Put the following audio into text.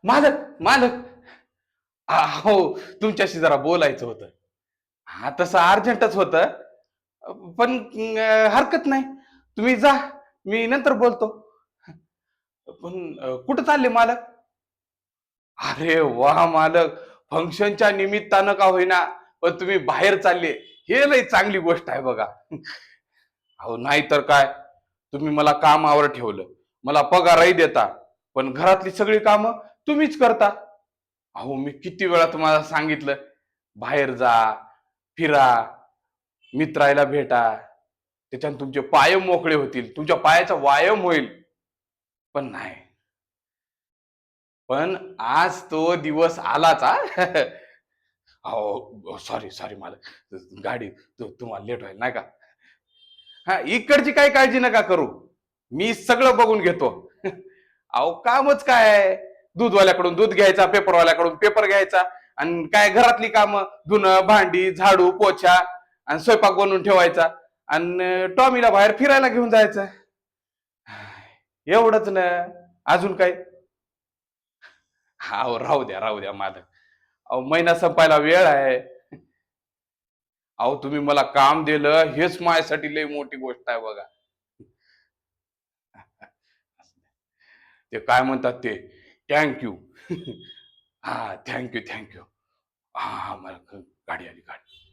मालक मालक, हो, तुमच्याशी जरा बोलायचं होतं. हा, तसं अर्जंटच होतं. पण हरकत नाही, तुम्ही जा, मी नंतर बोलतो. पण कुठं चालले मालक? अरे वा मालक, फंक्शनच्या निमित्तानं का होईना, पण तुम्ही बाहेर चालले, हे लय चांगली गोष्ट आहे बघा. अहो नाही तर काय, तुम्ही मला कामावर ठेवलं, मला पगारही देता, पण घरातली सगळी कामं तुम्हीच करता. अहो मी किती वेळा तुम्हाला सांगितलं, बाहेर जा, फिरा, मित्राला भेटा, त्याच्याने तुमचे पाय मोकळे होतील, तुमच्या पायाचा व्यायाम होईल. पण नाही, पण आज तो दिवस आलाच हा. अहो सॉरी सॉरी, मला गाडी तुम्हाला लेट व्हायला नाही का. हा, इकडची काही काळजी नका करू, मी सगळं बघून घेतो. अहो कामच काय आहे, दूधवाल्याकडून दूध घ्यायचा, पेपरवाल्याकडून पेपर घ्यायचा, आणि काय घरातली कामं, धुणं भांडी झाडू पोछा, आणि स्वयंपाक बनवून ठेवायचा, आणि टॉमीला बाहेर फिरायला घेऊन जायचं. एवढंच ना, अजून काय. हा, राहू द्या राहू द्या मालक, अहो महिना संपायला वेळ आहे. अहो तुम्ही मला काम दिलं, हेच माझ्यासाठी लई मोठी गोष्ट आहे बघा. ते काय म्हणतात ते, थँक्यू. हा, थँक्यू थँक्यू. हा, मला गाडी आली, गाडी.